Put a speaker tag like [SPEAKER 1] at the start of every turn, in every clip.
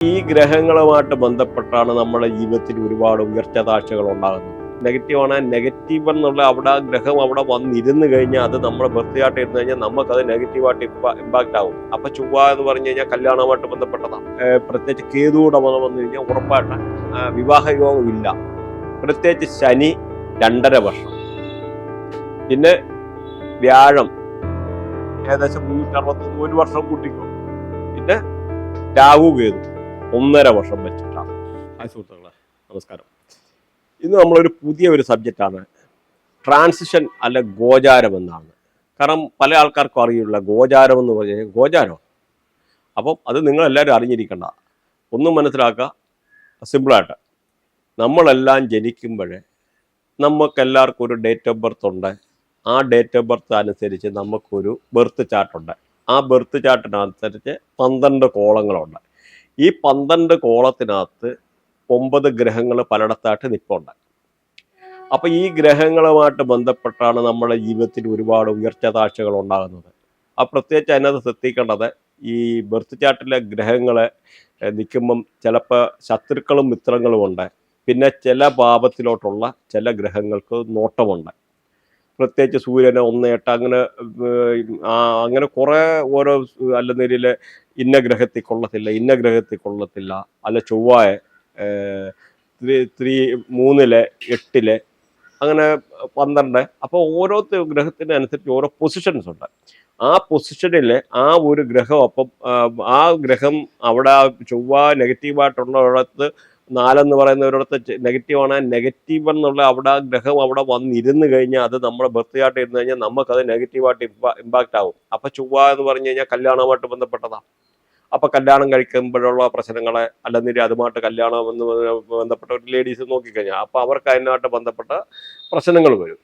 [SPEAKER 1] ഈ ഗ്രഹങ്ങളുമായിട്ട് ബന്ധപ്പെട്ടാണ് നമ്മുടെ ജീവിതത്തിൽ ഒരുപാട് ഉയർച്ച താഴ്ചകൾ ഉണ്ടാകുന്നത്. നെഗറ്റീവാണ്. നെഗറ്റീവ് എന്നുള്ള അവിടെ ആ ഗ്രഹം അവിടെ വന്നിരുന്ന് കഴിഞ്ഞാൽ അത് നമ്മുടെ ബർത്ത് ഇരുന്ന് കഴിഞ്ഞാൽ നമുക്കത് നെഗറ്റീവായിട്ട് ഇമ്പാക്റ്റ് ആകും. അപ്പൊ ചൊവ്വ എന്ന് പറഞ്ഞു കഴിഞ്ഞാൽ കല്യാണവുമായിട്ട് ബന്ധപ്പെട്ടതാണ്. പ്രത്യേകിച്ച് കേതുവിടെ വന്നു കഴിഞ്ഞാൽ ഉറപ്പായിട്ട് വിവാഹ യോഗം ഇല്ല. പ്രത്യേകിച്ച് ശനി 2.5 വർഷം, പിന്നെ വ്യാഴം ഏകദേശം 361 വർഷം കൂട്ടിക്കും, പിന്നെ രാഹു കേതു 1.5 വർഷം വെച്ചിട്ടാണ്. സുഹൃത്തുക്കളെ നമസ്കാരം. ഇന്ന് നമ്മളൊരു പുതിയ സബ്ജക്റ്റാണ് ട്രാൻസിഷൻ അല്ല ഗോചാരം എന്നാണ്. കാരണം പല ആൾക്കാർക്കും അറിയില്ല ഗോചാരം എന്ന് പറഞ്ഞാൽ ഗോചാരം. അപ്പം അത് നിങ്ങളെല്ലാവരും അറിഞ്ഞിരിക്കേണ്ട. ഒന്നും മനസ്സിലാക്കുക, സിമ്പിളായിട്ട് നമ്മളെല്ലാം ജനിക്കുമ്പോഴേ നമുക്കെല്ലാവർക്കും ഒരു ഡേറ്റ് ഓഫ് ബർത്ത് ഉണ്ട്. ആ ഡേറ്റ് ഓഫ് ബർത്ത് അനുസരിച്ച് നമുക്കൊരു ബർത്ത് ചാർട്ടുണ്ട്. ആ ബർത്ത് ചാർട്ടിനനുസരിച്ച് 12 കോളങ്ങളുണ്ട്. ഈ 12 കോളത്തിനകത്ത് 9 ഗ്രഹങ്ങൾ പലയിടത്തായിട്ട് നിൽപ്പുണ്ട്. അപ്പൊ ഈ ഗ്രഹങ്ങളുമായിട്ട് ബന്ധപ്പെട്ടാണ് നമ്മുടെ ജീവിതത്തിൽ ഒരുപാട് ഉയർച്ച താഴ്ചകൾ ഉണ്ടാകുന്നത്. പ്രത്യേകിച്ച് അതിനകത്ത് ശ്രദ്ധിക്കേണ്ടത്, ഈ ബർത്ത് ചാർട്ടിലെ ഗ്രഹങ്ങളെ നിൽക്കുമ്പം ചിലപ്പോൾ ശത്രുക്കളും മിത്രങ്ങളും ഉണ്ട്. പിന്നെ ചില ഭാവത്തിലോട്ടുള്ള ചില ഗ്രഹങ്ങൾക്ക് നോട്ടമുണ്ട്. പ്രത്യേകിച്ച് സൂര്യന് 1.8 അങ്ങനെ കുറേ ഓരോ അല്ല നിലയിൽ ഇന്ന ഗ്രഹത്തിൽ കൊള്ളത്തില്ല, ഇന്ന ഗ്രഹത്തിൽ കൊള്ളത്തില്ല, അല്ല ചൊവ്വായ 3 8 അങ്ങനെ 12. അപ്പോൾ ഓരോ ഗ്രഹത്തിന് അനുസരിച്ച് ഓരോ പൊസിഷൻസ് ഉണ്ട്. ആ പൊസിഷനിൽ ആ ഒരു ഗ്രഹം, അപ്പം ആ ഗ്രഹം അവിടെ ചൊവ്വ നെഗറ്റീവായിട്ടുള്ളയിടത്ത് 4 എന്ന് പറയുന്ന ഒരിടത്ത് നെഗറ്റീവാണ്. നെഗറ്റീവ് എന്നുള്ള അവിടെ ആ ഗ്രഹം അവിടെ വന്നിരുന്ന് കഴിഞ്ഞാൽ അത് നമ്മുടെ ബർത്ത് ചാർട്ട് ഇരുന്ന് കഴിഞ്ഞാൽ നമുക്കത് നെഗറ്റീവായിട്ട് ഇമ്പാക്റ്റ് ആകും. അപ്പം ചൊവ്വ എന്ന് പറഞ്ഞു കഴിഞ്ഞാൽ കല്യാണവുമായിട്ട് ബന്ധപ്പെട്ടതാണ്. അപ്പം കല്യാണം കഴിക്കുമ്പോഴുള്ള പ്രശ്നങ്ങളെ, അല്ലെങ്കിൽ അതുമായിട്ട് കല്യാണം എന്ന് ബന്ധപ്പെട്ട ഒരു ലേഡീസ് നോക്കിക്കഴിഞ്ഞാൽ അപ്പം അവർക്ക് അതിനായിട്ട് ബന്ധപ്പെട്ട പ്രശ്നങ്ങൾ വരും.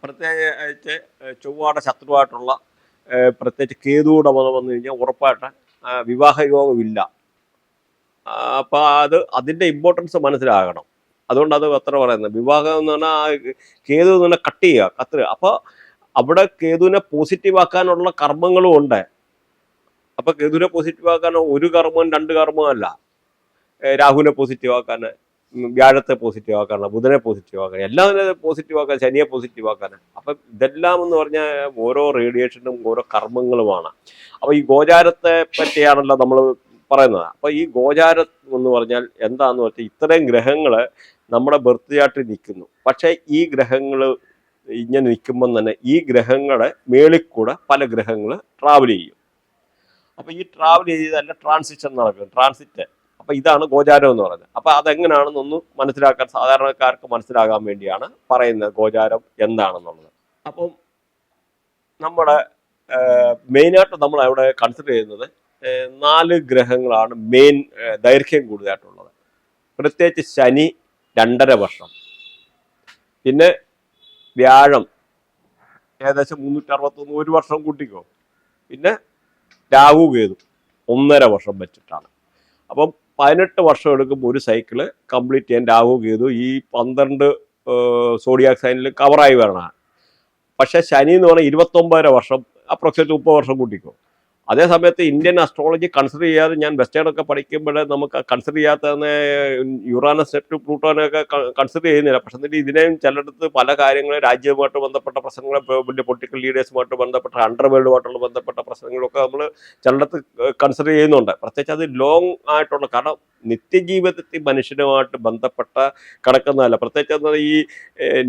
[SPEAKER 1] പ്രത്യേകിച്ച് ചൊവ്വയുടെ ശത്രുവായിട്ടുള്ള പ്രത്യേകിച്ച് കേതുവിടെ വന്നു കഴിഞ്ഞാൽ ഉറപ്പായിട്ട് വിവാഹ യോഗമില്ല. അപ്പം അതിൻ്റെ ഇമ്പോർട്ടൻസ് മനസ്സിലാകണം. അതുകൊണ്ട് അത് അത്ര പറയുന്നത്. വിവാഹം എന്ന് പറഞ്ഞാൽ കേതു എന്ന് പറഞ്ഞാൽ കട്ട് ചെയ്യുക, കത്തുക. അപ്പോൾ അവിടെ കേതുവിനെ പോസിറ്റീവ് ആക്കാനുള്ള കർമ്മങ്ങളും ഉണ്ട്. അപ്പം കേതുവിനെ പോസിറ്റീവ് ആക്കാൻ ഒരു കർമ്മവും 2 കർമ്മവും അല്ല. രാഹുവിനെ പോസിറ്റീവ് ആക്കാൻ, വ്യാഴത്തെ പോസിറ്റീവ് ആക്കാൻ, ബുധനെ പോസിറ്റീവ് ആക്കാൻ, എല്ലാവരും പോസിറ്റീവ് ആക്കാൻ, ശനിയെ പോസിറ്റീവ് ആക്കാൻ. അപ്പം ഇതെല്ലാം എന്ന് പറഞ്ഞാൽ ഓരോ റേഡിയേഷനും ഓരോ കർമ്മങ്ങളുമാണ്. അപ്പോൾ ഈ ഗോചാരത്തെ പറ്റിയാണല്ലോ നമ്മൾ പറയുന്നത്. അപ്പോൾ ഈ ഗോചാരം എന്ന് പറഞ്ഞാൽ എന്താന്ന് വെച്ചാൽ ഇത്രയും ഗ്രഹങ്ങൾ നമ്മുടെ ബർത്ത് ചാർട്ടിൽ നിൽക്കുന്നു. പക്ഷേ ഈ ഗ്രഹങ്ങൾ ഇങ്ങനെ നിൽക്കുമ്പം തന്നെ ഈ ഗ്രഹങ്ങളെ മേളിൽ കൂടെ പല ഗ്രഹങ്ങൾ ട്രാവൽ ചെയ്യും. അപ്പം ഈ ട്രാവൽ ചെയ്തല്ല ട്രാൻസിഷൻ നടക്കും, ട്രാൻസിറ്റ്. അപ്പം ഇതാണ് ഗോചാരം എന്ന് പറയുന്നത്. അപ്പം അതെങ്ങനെയാണെന്നൊന്ന് മനസ്സിലാക്കാൻ, സാധാരണക്കാർക്ക് മനസ്സിലാകാൻ വേണ്ടിയാണ് പറയുന്നത് ഗോചാരം എന്താണെന്നുള്ളത്. അപ്പം നമ്മുടെ മെയിനായിട്ട് നമ്മൾ അവിടെ കൺസിഡർ ചെയ്യുന്നത് 4 ഗ്രഹങ്ങളാണ് മെയിൻ ദൈർഘ്യം കൂടുതലായിട്ടുള്ളത്. പ്രത്യേകിച്ച് ശനി 2.5 വർഷം, പിന്നെ വ്യാഴം ഏകദേശം 361 വർഷം കൂട്ടിക്കോ, പിന്നെ രാഹു കേതു 1.5 വർഷം വെച്ചിട്ടാണ്. അപ്പം 18 വർഷം എടുക്കുമ്പോൾ ഒരു സൈക്കിള് കംപ്ലീറ്റ് ചെയ്യാൻ രാഹു കേതു ഈ 12 സോഡിയാക് സൈനിൽ കവറായി വരണം. പക്ഷെ ശനി എന്ന് പറഞ്ഞാൽ 29.5 വർഷം, അപ്രോക്സിമേറ്റ് 30 വർഷം കൂട്ടിക്കോ. അതേ സമയത്ത് ഇന്ത്യൻ അസ്ട്രോളജി കൺസിഡർ ചെയ്യാതെ, ഞാൻ വെസ്റ്റേണൊക്കെ പഠിക്കുമ്പോഴേ നമുക്ക് കൺസിഡർ ചെയ്യാത്ത യുറാനസ്, നെപ്റ്റ്യൂൺ, പ്ലൂട്ടോനൊക്കെ കൺസിഡർ ചെയ്യുന്നില്ല. പക്ഷെ എന്നിട്ട് ഇതിനെയും ചിലയിടത്ത് പല കാര്യങ്ങളും രാജ്യവുമായിട്ട് ബന്ധപ്പെട്ട പ്രശ്നങ്ങളെ, വലിയ പൊളിറ്റിക്കൽ ലീഡേഴ്സുമായിട്ട് ബന്ധപ്പെട്ട, അണ്ടർവേൾഡുമായിട്ടുള്ള ബന്ധപ്പെട്ട പ്രശ്നങ്ങളൊക്കെ നമ്മൾ ചിലയിടത്ത് കൺസിഡർ ചെയ്യുന്നുണ്ട്. പ്രത്യേകിച്ച് അത് ലോങ് ആയിട്ടുള്ള, കാരണം നിത്യജീവിതത്തിൽ മനുഷ്യനുമായിട്ട് ബന്ധപ്പെട്ട കിടക്കുന്നതല്ല. പ്രത്യേകിച്ച് ഈ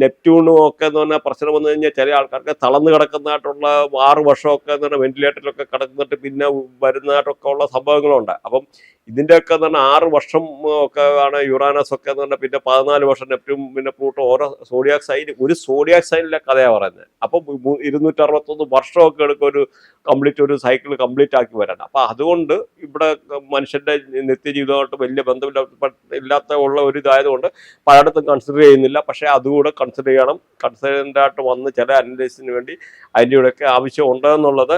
[SPEAKER 1] നെപ്റ്റ്യൂണും ഒക്കെ എന്ന് പറഞ്ഞാൽ പ്രശ്നം വന്നു കഴിഞ്ഞാൽ ചില ആൾക്കാർക്ക് തളർന്ന് കിടക്കുന്നതായിട്ടുള്ള 6 വർഷമൊക്കെ എന്ന് പറഞ്ഞാൽ വെന്റിലേറ്ററിലൊക്കെ കിടന്നിട്ട് പിന്നെ വരുന്നതായിട്ടൊക്കെ ഉള്ള സംഭവങ്ങളുണ്ട്. അപ്പം ഇതിൻ്റെയൊക്കെ എന്ന് പറഞ്ഞാൽ 6 വർഷം ഒക്കെ ആണ് യുറാനസ് ഒക്കെ എന്ന് പറഞ്ഞാൽ, പിന്നെ 14 വർഷം നെപ്റ്റ്യൂൺ, പിന്നെ പ്ലൂട്ടോ. ഓരോ സോഡിയാക് സൈൻ, ഒരു സോഡിയാക് സൈനിലെ കഥയാണ് പറയുന്നത്. അപ്പം 261 വർഷമൊക്കെ എടുക്കും ഒരു കംപ്ലീറ്റ് ഒരു സൈക്കിൾ കംപ്ലീറ്റ് ആക്കി വരാൻ. അപ്പം അതുകൊണ്ട് ഇവിടെ മനുഷ്യന്റെ നിത്യജീവിതമായിട്ട് വലിയ ബന്ധമില്ലാത്ത ഉള്ള ഒരു ഇതായതുകൊണ്ട് പലയിടത്തും കൺസിഡർ ചെയ്യുന്നില്ല. പക്ഷേ അതുകൂടെ കൺസിഡർ ചെയ്യണം. കൺസിഡറായിട്ട് വന്ന് ചില അനലൈസിന് വേണ്ടി അതിൻ്റെ കൂടെയൊക്കെ ആവശ്യം ഉണ്ടെന്നുള്ളത്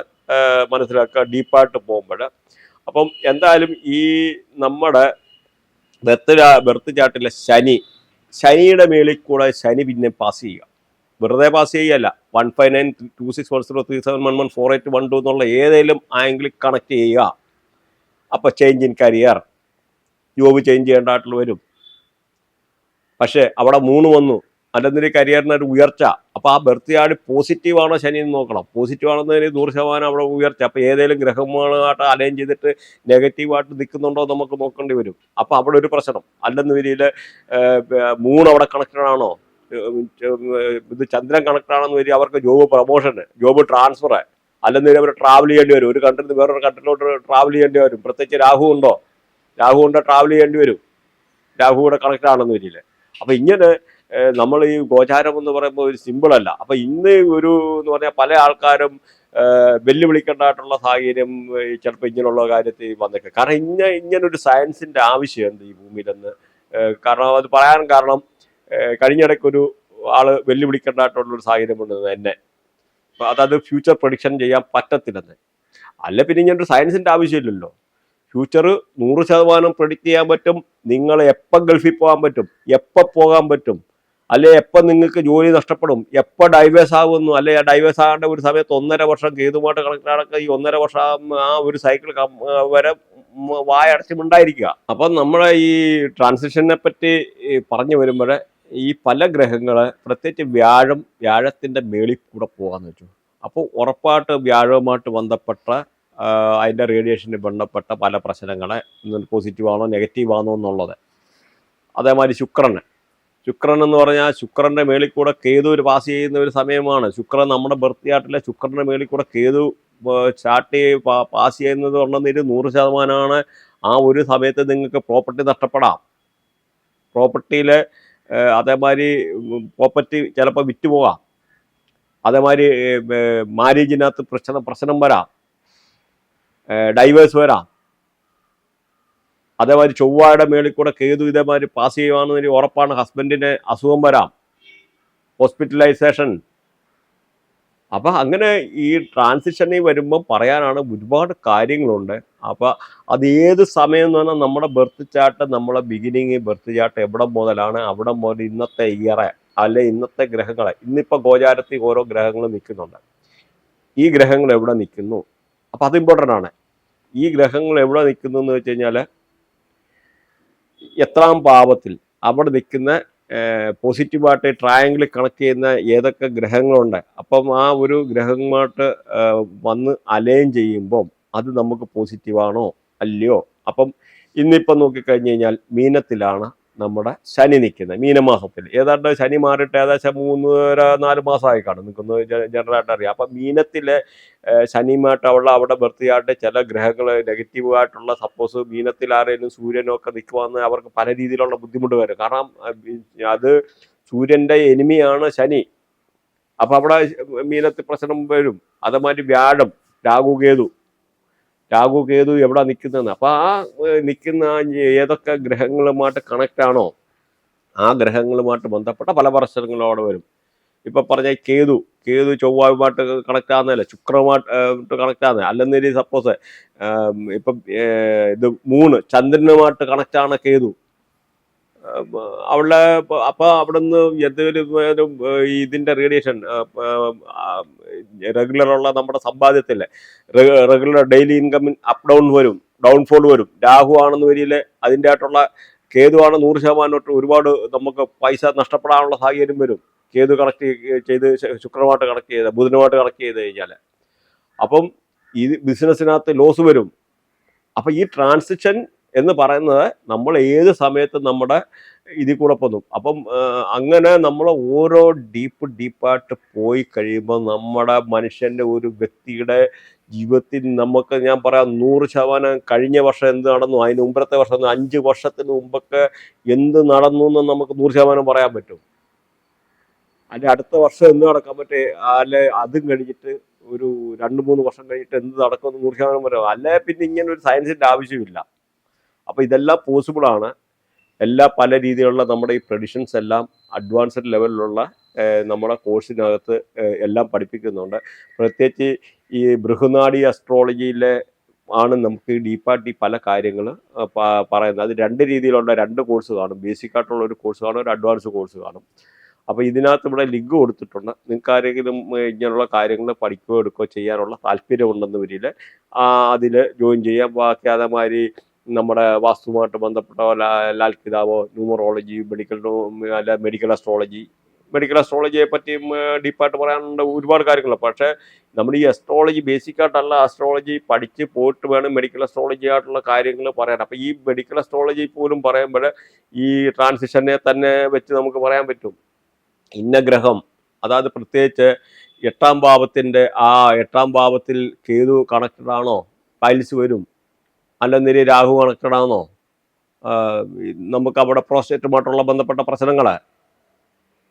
[SPEAKER 1] മനസ്സിലാക്കുക ഡീപ്പായിട്ട് പോകുമ്പോൾ. അപ്പം എന്തായാലും ഈ നമ്മുടെ ബർത്ത് ചാർട്ടിലെ ശനിയുടെ മേളിൽ കൂടെ ശനി പിന്നെ പാസ് ചെയ്യുക. വെറുതെ പാസ് ചെയ്യല്ല. 159261037114812 എന്നുള്ള ഏതെങ്കിലും ആംഗിളിൽ കണക്ട് ചെയ്യുക. അപ്പോൾ change in career, job change ചെയ്യേണ്ടതായിട്ടുള്ള വരും. പക്ഷേ അവിടെ 3 വന്നു, അല്ലെന്നൊരു കരിയറിന് ഒരു ഉയർച്ച. അപ്പോൾ ആ ബർത്ത് ചാർട്ട് പോസിറ്റീവ് ആണോ ശനി എന്ന് നോക്കണം. പോസിറ്റീവ് ആണെന്നതിന് 100% അവിടെ ഉയർച്ച. അപ്പോൾ ഏതെങ്കിലും ഗ്രഹങ്ങളുമായിട്ട് അലൈൻ ചെയ്തിട്ട് നെഗറ്റീവായിട്ട് നിൽക്കുന്നുണ്ടോ നമുക്ക് നോക്കേണ്ടി വരും. അപ്പോൾ അവിടെ ഒരു പ്രശ്നം. അല്ലെന്ന് വരിയിൽ 3 അവിടെ കണക്റ്റഡ് ആണോ, ഇത് ചന്ദ്രൻ കണക്റ്റഡ് ആണെന്ന് വരിക അവർക്ക് ജോബ് പ്രൊമോഷന്, ജോബ് ട്രാൻസ്ഫർ, അല്ലെന്ന് അവർ ട്രാവൽ ചെയ്യേണ്ടി വരും. ഒരു കൺട്രിയിൽ നിന്ന് വേറൊരു കൺട്രിയിലോട്ട് ട്രാവൽ ചെയ്യേണ്ടി വരും. പ്രത്യേകിച്ച് രാഹു ഉണ്ടോ, രാഹു കൊണ്ട് ട്രാവൽ ചെയ്യേണ്ടി വരും. രാഹു കൂടെ കണക്റ്റഡ് ആണെന്ന് വരിയിൽ. അപ്പോൾ ഇങ്ങനെ നമ്മൾ ഈ ഗോചാരം എന്ന് പറയുമ്പോൾ ഒരു സിമ്പിളല്ല. അപ്പം ഇന്ന് ഒരു എന്ന് പറഞ്ഞാൽ പല ആൾക്കാരും വെല്ലുവിളിക്കേണ്ടതായിട്ടുള്ള സാഹചര്യം ചിലപ്പോൾ ഇങ്ങനെയുള്ള കാര്യത്തിൽ വന്നേക്കാം. കാരണം ഇങ്ങനൊരു സയൻസിൻ്റെ ആവശ്യം എന്ത് ഈ ഭൂമിയിലെന്ന്. കാരണം അത് പറയാൻ കാരണം കഴിഞ്ഞിടയ്ക്കൊരു ആള് വെല്ലുവിളിക്കേണ്ടതായിട്ടുള്ളൊരു സാഹചര്യമുണ്ട് എന്നെ. അതായത് ഫ്യൂച്ചർ പ്രഡിക്ഷൻ ചെയ്യാൻ പറ്റത്തില്ലെന്ന്. അല്ല പിന്നെ ഇങ്ങനൊരു സയൻസിൻ്റെ ആവശ്യമില്ലല്ലോ. ഫ്യൂച്ചർ 100% പ്രഡിക്റ്റ് ചെയ്യാൻ പറ്റും. നിങ്ങൾ എപ്പം ഗൾഫിൽ പോകാൻ പറ്റും, എപ്പം പോകാൻ പറ്റും, അല്ലെ എപ്പം നിങ്ങൾക്ക് ജോലി നഷ്ടപ്പെടും, എപ്പോൾ ഡൈവേഴ്സ് ആകുന്നു, അല്ലെ ആ ഡൈവേഴ്സ് ആകേണ്ട ഒരു സമയത്ത് 1.5 വർഷം കേതുമായിട്ട് കണക്ട് ഈ 1.5 വർഷം ആ ഒരു സൈക്കിൾ വരെ വായടച്ചുമുണ്ടായിരിക്കുക. അപ്പം നമ്മളെ ഈ ട്രാൻസിഷനെ പറ്റി പറഞ്ഞു വരുമ്പോൾ ഈ പല ഗ്രഹങ്ങള് പ്രത്യേകിച്ച് വ്യാഴത്തിൻ്റെ മേളിൽ കൂടെ പോകാന്ന് വെച്ചു. അപ്പോൾ ഉറപ്പായിട്ട് വ്യാഴവുമായിട്ട് ബന്ധപ്പെട്ട അതിൻ്റെ റേഡിയേഷന് ബന്ധപ്പെട്ട പല പ്രശ്നങ്ങളെ പോസിറ്റീവ് ആണോ നെഗറ്റീവ് ആണോ എന്നുള്ളത്. അതേമാതിരി ശുക്രൻ എന്ന് പറഞ്ഞാൽ ശുക്രൻ്റെ മേളിൽ കൂടെ കേതു ഒരു പാസ് ചെയ്യുന്ന ഒരു സമയമാണ്. ശുക്രൻ നമ്മുടെ ബർത്ത് ചാർട്ടിലെ ശുക്രൻ്റെ മേളിൽ കൂടെ കേതു ചാർട്ട് പാസ് ചെയ്യുന്നത് ഉണ്ടെന്നൊരു 100% ആ ഒരു സമയത്ത് നിങ്ങൾക്ക് പ്രോപ്പർട്ടി നഷ്ടപ്പെടാം. പ്രോപ്പർട്ടിയിൽ അതേമാതിരി പ്രോപ്പർട്ടി ചിലപ്പോൾ വിറ്റുപോകാം. അതേമാതിരി മാരേജിനകത്ത് പ്രശ്നം വരാം, ഡൈവേഴ്സ് വരാം. അതേമാതിരി ചൊവ്വയുടെ മേളിൽ കൂടെ കേതു ഇതേമാതിരി പാസ് ചെയ്യുവാണെന്നൊരു ഉറപ്പാണ്. ഹസ്ബൻഡിന് അസുഖം വരാം, ഹോസ്പിറ്റലൈസേഷൻ. അപ്പം അങ്ങനെ ഈ ട്രാൻസിഷനിൽ വരുമ്പം പറയാനാണ് ഒരുപാട് കാര്യങ്ങളുണ്ട്. അപ്പം അത് ഏത് സമയം എന്ന് പറഞ്ഞാൽ നമ്മുടെ ബർത്ത് ചാർട്ട്, നമ്മളെ ബർത്ത് ചാർട്ട് എവിടെ മുതലാണ്, അവിടെ മുതൽ ഇന്നത്തെ ഇയറെ അല്ലെ ഇന്നത്തെ ഗ്രഹങ്ങളെ, ഇന്നിപ്പോൾ ഗോചാരത്തിൽ ഓരോ ഗ്രഹങ്ങൾ നിൽക്കുന്നുണ്ട്. ഈ ഗ്രഹങ്ങൾ എവിടെ നിൽക്കുന്നു, അപ്പം അത് ഇമ്പോർട്ടൻ്റ് ആണ്. ഈ ഗ്രഹങ്ങൾ എവിടെ നിൽക്കുന്നു എന്ന് വെച്ച് കഴിഞ്ഞാൽ എത്രാം ഭാവത്തിൽ അവിടെ നിൽക്കുന്ന പോസിറ്റീവായിട്ട് ട്രയാങ്കിൾ കണക്ട് ചെയ്യുന്ന ഏതൊക്കെ ഗ്രഹങ്ങളുണ്ട്. അപ്പം ആ ഒരു ഗ്രഹമായിട്ട് വന്ന് അലൈൻ ചെയ്യുമ്പം അത് നമുക്ക് പോസിറ്റീവാണോ അല്ലയോ. അപ്പം ഇന്നിപ്പം നോക്കിക്കഴിഞ്ഞ് കഴിഞ്ഞാൽ മീനത്തിലാണ് നമ്മുടെ ശനി നിൽക്കുന്നത്. മീനമാസത്തിൽ ഏതാണ്ട് ശനി മാറിയിട്ട് ഏകദേശം 3-4 മാസമായി കാണും നിൽക്കുന്നത് ജനറലായിട്ട് അറിയാം. അപ്പം മീനത്തിലെ ശനിയുമായിട്ട് അവിടെ ബർത്ത് ചാർട്ട് ചില ഗ്രഹങ്ങൾ നെഗറ്റീവായിട്ടുള്ള, സപ്പോസ് മീനത്തിൽ ആരെങ്കിലും സൂര്യനോ ഒക്കെ നിൽക്കുവാന്ന് അവർക്ക് പല രീതിയിലുള്ള ബുദ്ധിമുട്ട് വരും. കാരണം അത് സൂര്യൻ്റെ എനിമിയാണ് ശനി. അപ്പം അവിടെ മീനത്തിൽ പ്രശ്നം വരും. അതേമാതിരി വ്യാഴം, രാഹു കേതു എവിടെ നിൽക്കുന്നതെന്ന്. അപ്പോൾ ആ നിൽക്കുന്ന ഏതൊക്കെ ഗ്രഹങ്ങളുമായിട്ട് കണക്റ്റ് ആണോ ആ ഗ്രഹങ്ങളുമായിട്ട് ബന്ധപ്പെട്ട പല പ്രശ്നങ്ങളും അവിടെ വരും. ഇപ്പം പറഞ്ഞ കേതു ചൊവ്വയുമായിട്ട് കണക്റ്റ് ആകുന്നതല്ല, ശുക്രമായിട്ട് കണക്റ്റ് ആകുന്നത്. അല്ലെന്നൊരു സപ്പോസ് ഇപ്പം ഇത് 3 ചന്ദ്രനുമായിട്ട് കണക്റ്റ് ആണ് കേതു. അവളുടെ അപ്പോൾ അവിടെ നിന്ന് എന്തെങ്കിലും ഇതിൻ്റെ റേഡിയേഷൻ റെഗുലറുള്ള നമ്മുടെ സമ്പാദ്യത്തിലെ regular daily income up down വരും, ഡൗൺഫോൾ വരും. രാഹു ആണെന്ന് വരിയിൽ അതിൻ്റെ ആയിട്ടുള്ള കേതുവാണ് 100% ഒരുപാട് നമുക്ക് പൈസ നഷ്ടപ്പെടാനുള്ള സാഹചര്യം വരും. കേതു കണക്ട് ചെയ്ത് ശുക്രമായിട്ട് കണക്ട് ചെയ്ത് ബുധനുമായിട്ട് കണക്ട് ചെയ്ത് കഴിഞ്ഞാൽ അപ്പം ഈ ബിസിനസ്സിനകത്ത് ലോസ് വരും. അപ്പം ഈ ട്രാൻസിഷൻ എന്ന് പറയുന്നത് നമ്മൾ ഏത് സമയത്തും നമ്മുടെ ഇതിൽ കൂടെ പോന്നു. അപ്പം അങ്ങനെ നമ്മൾ ഓരോ ഡീപ്പായിട്ട് പോയി കഴിയുമ്പോൾ നമ്മുടെ മനുഷ്യൻ്റെ ഒരു വ്യക്തിയുടെ ജീവിതത്തിൽ നമുക്ക് ഞാൻ പറയാം 100% കഴിഞ്ഞ വർഷം എന്ത് നടന്നു, അതിന് മുമ്പത്തെ വർഷം 5 വർഷത്തിന് മുമ്പൊക്കെ എന്ത് നടന്നു എന്ന് നമുക്ക് 100% പറയാൻ പറ്റും. അല്ലെ അടുത്ത വർഷം എന്ത് നടക്കാൻ പറ്റേ, അല്ലെ അതും കഴിഞ്ഞിട്ട് ഒരു 2-3 വർഷം കഴിഞ്ഞിട്ട് എന്ത് നടക്കുമെന്ന് 100% പറയാം. അല്ലെ പിന്നെ ഇങ്ങനെ ഒരു സയൻസിൻ്റെ ആവശ്യമില്ല. അപ്പോൾ ഇതെല്ലാം പോസിബിളാണ്. പല രീതിയിലുള്ള നമ്മുടെ ഈ പ്രഡിഷൻസ് എല്ലാം അഡ്വാൻസ്ഡ് ലെവലിലുള്ള നമ്മുടെ കോഴ്സിനകത്ത് എല്ലാം പഠിപ്പിക്കുന്നുണ്ട്. പ്രത്യേകിച്ച് ഈ ബൃഹനാഡി അസ്ട്രോളജിയിലെ ആണ് നമുക്ക് ഡീപ്പായിട്ട് പല കാര്യങ്ങൾ പറയുന്നത്. അത് 2 രീതിയിലുള്ള 2 കോഴ്സ് കാണും. ബേസിക് ആയിട്ടുള്ള ഒരു കോഴ്സ് കാണും, ഒരു അഡ്വാൻസ് കോഴ്സ് കാണും. അപ്പോൾ ഇതിനകത്ത് ഇവിടെ ലിങ്ക് കൊടുത്തിട്ടുണ്ട്. നിങ്ങൾക്ക് ആരെങ്കിലും ഇങ്ങനെയുള്ള കാര്യങ്ങൾ പഠിക്കുകയോ എടുക്കുകയോ ചെയ്യാനുള്ള താല്പര്യമുണ്ടെന്ന് വരിൽ അതിൽ ജോയിൻ ചെയ്യാം. ബാക്കി അതേമാതിരി നമ്മുടെ വാസ്തുവുമായിട്ട് ബന്ധപ്പെട്ട ലാൽ കിതാബോ, ന്യൂമറോളജി, അല്ല മെഡിക്കൽ അസ്ട്രോളജിയെ പറ്റിയും ഡീപ്പായിട്ട് പറയാനുണ്ട് ഒരുപാട് കാര്യങ്ങളുണ്ട്. പക്ഷേ നമ്മൾ ഈ അസ്ട്രോളജി ബേസിക്കായിട്ടല്ല അസ്ട്രോളജി പഠിച്ച് പോയിട്ട് വേണം മെഡിക്കൽ അസ്ട്രോളജി ആയിട്ടുള്ള കാര്യങ്ങൾ പറയാൻ. അപ്പോൾ ഈ മെഡിക്കൽ അസ്ട്രോളജി പോലും പറയുമ്പോൾ ഈ ട്രാൻസിഷനെ തന്നെ വെച്ച് നമുക്ക് പറയാൻ പറ്റും. ഇന്ന ഗ്രഹം, അതായത് പ്രത്യേകിച്ച് 8ാം ഭാവത്തിൻ്റെ ആ 8ാം ഭാവത്തിൽ കേതു കണക്റ്റഡ് ആണോ, പൈൽസ് വരും. അല്ലെന്നിരി രാഹു കണക്റ്റഡ് ആണോ, നമുക്ക് അവിടെ പ്രോസ്റ്റേറ്റുമായിട്ടുള്ള ബന്ധപ്പെട്ട പ്രശ്നങ്ങൾ.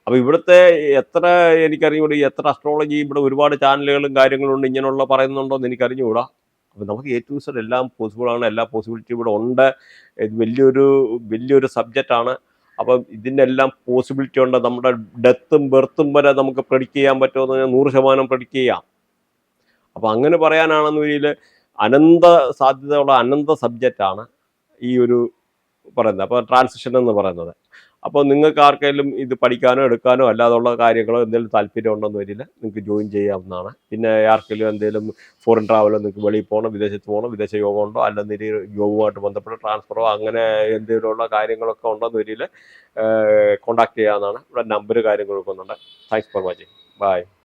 [SPEAKER 1] അപ്പോൾ ഇവിടുത്തെ എത്ര എനിക്കറിഞ്ഞൂടെ, എത്ര അസ്ട്രോളജി ഇവിടെ ഒരുപാട് ചാനലുകളും കാര്യങ്ങളുണ്ട് ഇങ്ങനെയുള്ള പറയുന്നുണ്ടോ എന്ന് എനിക്കറിഞ്ഞുകൂടാ. അപ്പോൾ നമുക്ക് A to Z എല്ലാം പോസിബിളാണ്, എല്ലാ പോസിബിലിറ്റി ഇവിടെ ഉണ്ട്. ഇത് വലിയൊരു സബ്ജക്റ്റാണ്. അപ്പം ഇതിൻ്റെ എല്ലാം പോസിബിലിറ്റി ഉണ്ട്. നമ്മുടെ ഡെത്തും ബെർത്തും വരെ നമുക്ക് പ്രെഡിക്റ്റ് ചെയ്യാൻ പറ്റുമെന്ന് 100% പ്രെഡിക്റ്റ് ചെയ്യാം. അപ്പോൾ അങ്ങനെ പറയാനാണെന്ന് വരിയിൽ അനന്ത സാധ്യതയുള്ള അനന്ത സബ്ജക്റ്റാണ് ഈ ഒരു പറയുന്നത്. അപ്പോൾ ട്രാൻസിഷൻ എന്ന് പറയുന്നത്. അപ്പോൾ നിങ്ങൾക്ക് ആർക്കെങ്കിലും ഇത് പഠിക്കാനോ എടുക്കാനോ അല്ലാതുള്ള കാര്യങ്ങളോ എന്തെങ്കിലും താല്പര്യം ഉണ്ടെന്ന് വരില്ല, നിങ്ങൾക്ക് ജോയിൻ ചെയ്യാവുന്നതാണ്. പിന്നെ ആർക്കെങ്കിലും എന്തെങ്കിലും ഫോറിൻ ട്രാവലോ, നിങ്ങൾക്ക് വെളിയിൽ പോകണം, വിദേശത്ത് പോകണം, വിദേശ യോഗം ഉണ്ടോ, അല്ലെങ്കിൽ ജോബുമായിട്ട് ബന്ധപ്പെട്ട ട്രാൻസ്ഫറോ അങ്ങനെ എന്തെങ്കിലുമുള്ള കാര്യങ്ങളൊക്കെ ഉണ്ടെന്ന് വരില്ല കോൺടാക്ട് ചെയ്യാവുന്നതാണ്. ഇവിടെ നമ്പർ കാര്യങ്ങളൊക്കെ ഒന്നുണ്ട്. Thanks for watching. ബൈ.